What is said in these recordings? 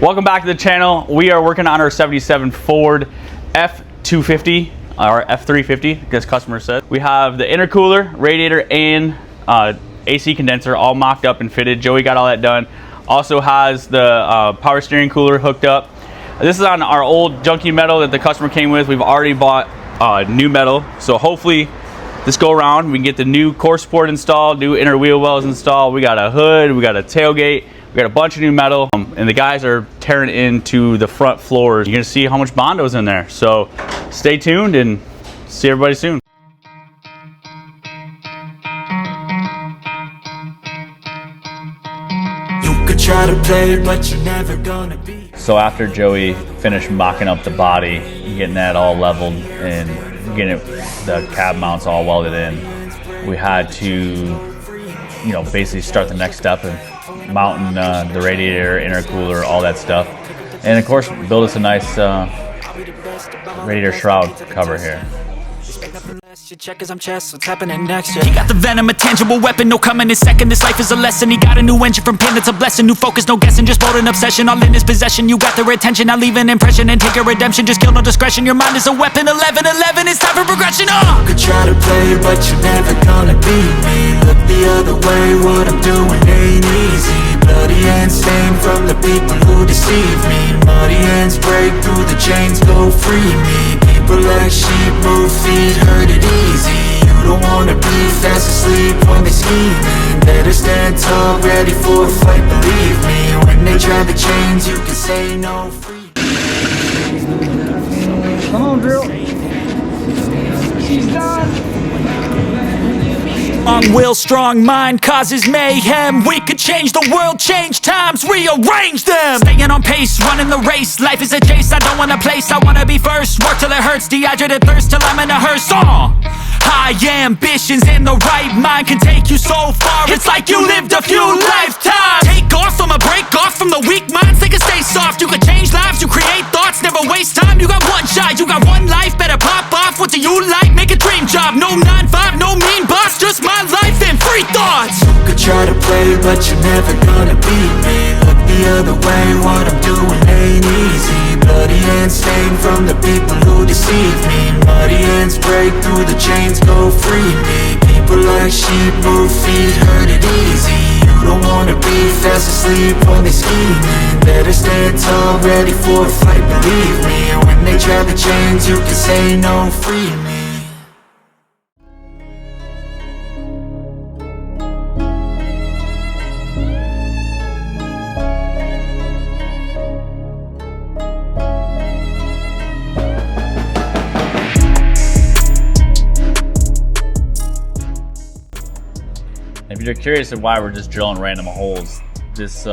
Welcome back to the channel. We are working on our 77 Ford F250 or F350, as customer said. We have the intercooler, radiator, and AC condenser all mocked up and fitted. Joey got all that done. Also has the power steering cooler hooked up. This is on our old junky metal that the customer came with. We've already bought new metal, so hopefully this go around we can get the new core support installed, new inner wheel wells installed. We got a hood, we got a tailgate, we got a bunch of new metal, and the guys are tearing into the front floors. You're gonna see how much Bondo's in there, so stay tuned and see everybody soon. Try to play, but you're never gonna be. So after Joey finished mocking up the body, getting that all leveled and getting the cab mounts all welded in, we had to, basically start the next step of mounting the radiator, intercooler, all that stuff, and of course build us a nice radiator shroud cover here. You check as I'm chess, what's happening next? He got the venom, a tangible weapon, no coming in second. This life is a lesson. He got a new engine from pain, it's a blessing. New focus, no guessing, just bold and obsession. All in his possession, you got their attention. Now leave an impression and take your redemption. Just kill, no discretion. Your mind is a weapon. 11-11, it's time for progression. You could try to play, but you're never gonna beat me. Look the other way, what I'm doing ain't easy. Bloody hands stained from the people who deceive me. Muddy hands break through the chains, go free me. People like sheep move feet, hurt it easy. You don't wanna be fast asleep when they scheming. Better stand tall, ready for a fight, believe me. When they try the chains, you can say no free. Come on, Drill. She's done. Strong will, strong mind causes mayhem. We could change the world, change times, rearrange them. Staying on pace, running the race. Life is a chase, I don't want a place. I wanna be first, work till it hurts. Dehydrated thirst till I'm in a hearse. High ambitions in the right mind can take you so far. It's like you lived a few lifetimes. Take off from a break off from the weak minds. They can stay soft, you can change lives, you create thoughts. Never waste time, you got one shot, you got one life. Better pop off, what do you like? Make a dream job, no 9-5, no mean boss. Just my life and free thoughts. You could try to play, but you're never gonna beat me. Look the other way, what I'm doing ain't easy. Bloody hands stained from the people who deceive me. Muddy hands break through the chains, go free me. People like sheep move feet, hurt it easy. You don't wanna be fast asleep when they scheming. Better stand tall, ready for a fight, believe me. When they try the chains, you can say no, free me. If you're curious of why we're just drilling random holes, this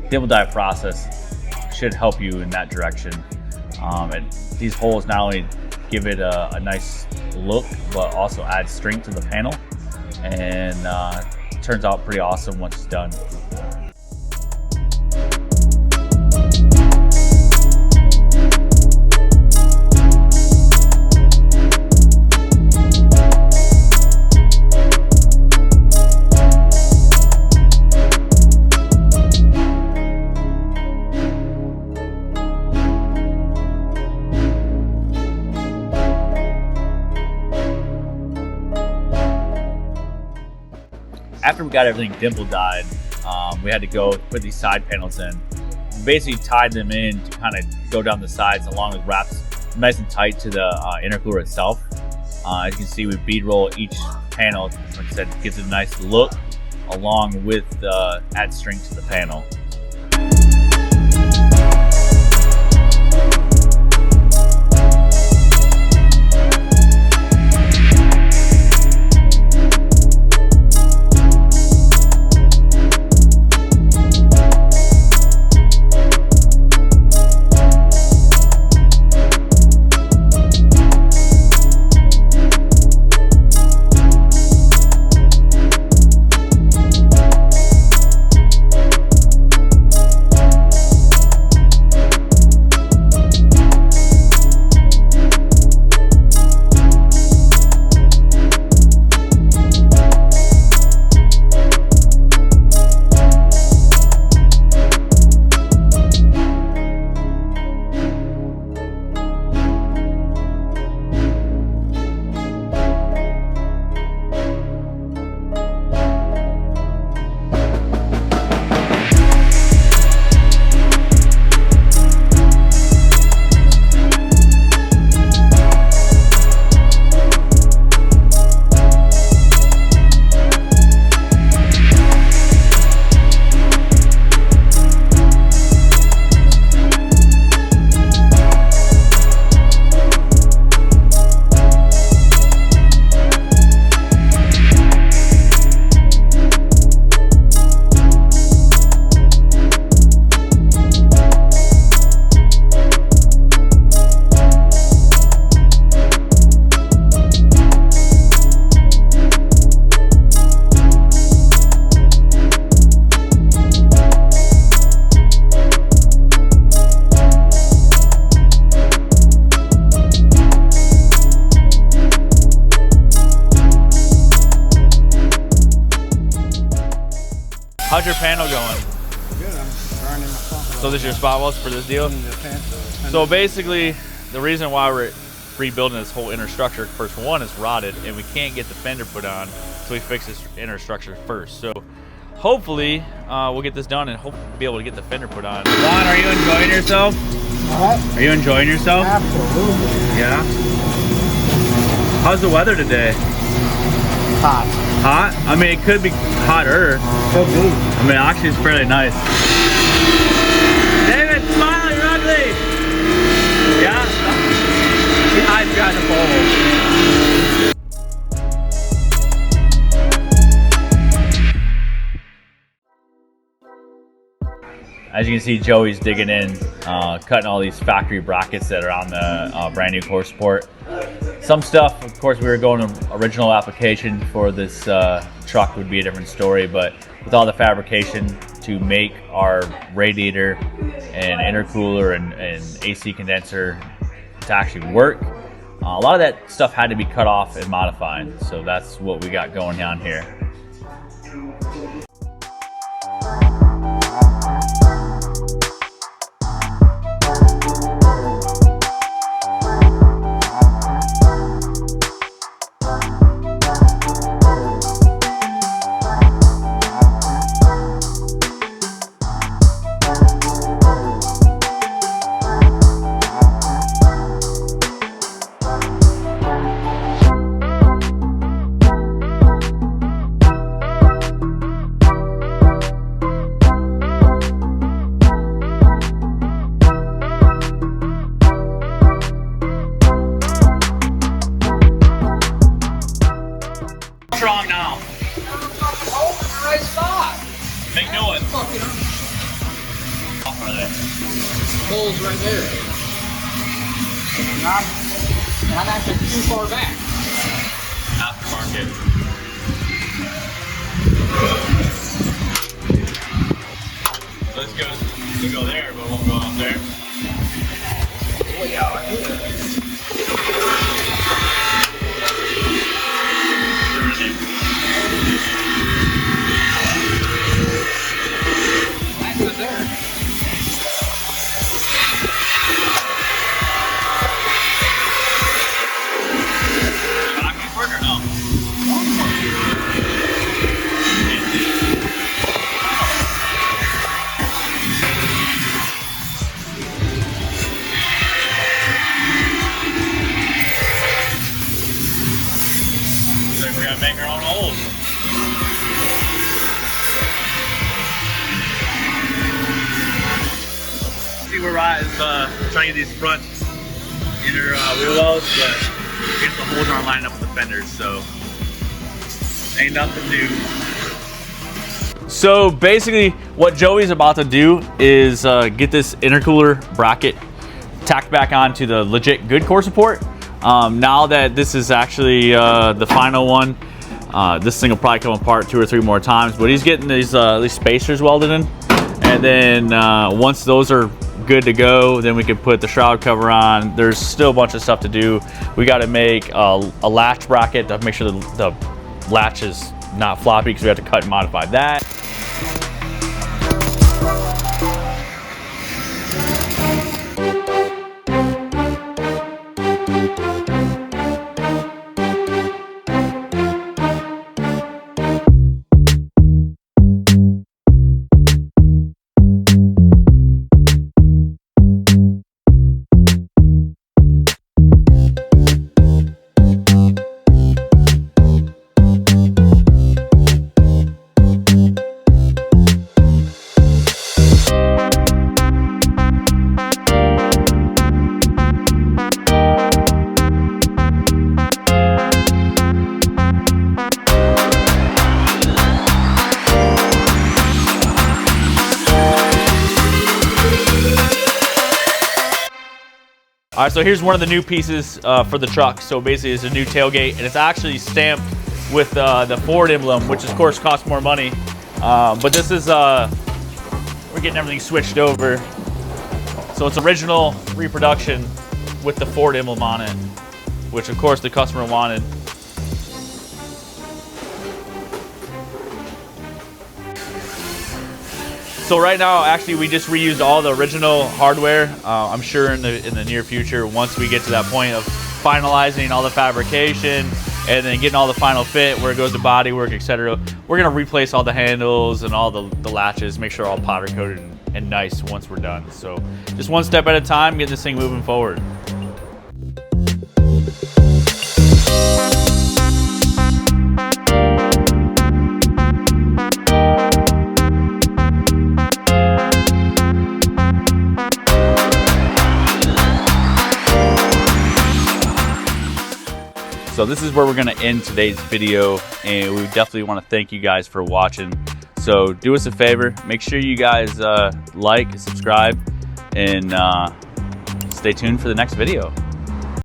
dibble dive process should help you in that direction. And these holes not only give it a nice look, but also add strength to the panel, and it turns out pretty awesome once it's done. After we got everything dimple dyed, we had to go put these side panels in. We basically tied them in to kind of go down the sides along with wraps nice and tight to the intercooler itself. As you can see, we bead roll each panel. Like I said, gives it a nice look along with add strength to the panel. So this is your spot welds for this deal? So basically, the reason why we're rebuilding this whole inner structure, first one is rotted and we can't get the fender put on, so we fix this inner structure first. So hopefully we'll get this done and hopefully be able to get the fender put on. Juan, are you enjoying yourself? What? Are you enjoying yourself? Absolutely. Yeah. How's the weather today? Hot. Hot? I mean, it could be hotter. Could be. I mean, actually, it's fairly nice. David, smile, you're ugly. Yeah. He hides behind the pole. As you can see, Joey's digging in, cutting all these factory brackets that are on the brand new core support. Some stuff, of course, we were going to original application for this truck would be a different story, but with all the fabrication to make our radiator and intercooler and AC condenser to actually work, a lot of that stuff had to be cut off and modified. So that's what we got going on here. Wrong now. Right spot. Make new one. Off of there. Holes right there. And I'm actually too far back. Aftermarket. So this goes, we go there, but it won't go out there. Way out here. We're gonna make our own holes. See where Rod is trying to get these front inner wheel wells, but I guess the holes aren't lining up with the fenders, so ain't nothing new. So basically what Joey's about to do is get this intercooler bracket tacked back onto the legit good core support. Now that this is actually the final one, this thing will probably come apart 2 or 3 more times, but he's getting these spacers welded in, and then once those are good to go, then we can put the shroud cover on. There's still a bunch of stuff to do. We got to make a latch bracket to make sure the latch is not floppy, because we have to cut and modify that. All right, so here's one of the new pieces for the truck. So basically it's a new tailgate, and it's actually stamped with the Ford emblem, which of course costs more money. But this is, we're getting everything switched over. So it's original reproduction with the Ford emblem on it, which of course the customer wanted. So right now, actually, we just reused all the original hardware. I'm sure in the near future, once we get to that point of finalizing all the fabrication and then getting all the final fit, where it goes to body work, etc., we're gonna replace all the handles and all the latches, make sure all powder coated and nice once we're done. So just one step at a time, getting this thing moving forward. So this is where we're gonna end today's video, and we definitely wanna thank you guys for watching. So do us a favor, make sure you guys like, subscribe, and stay tuned for the next video.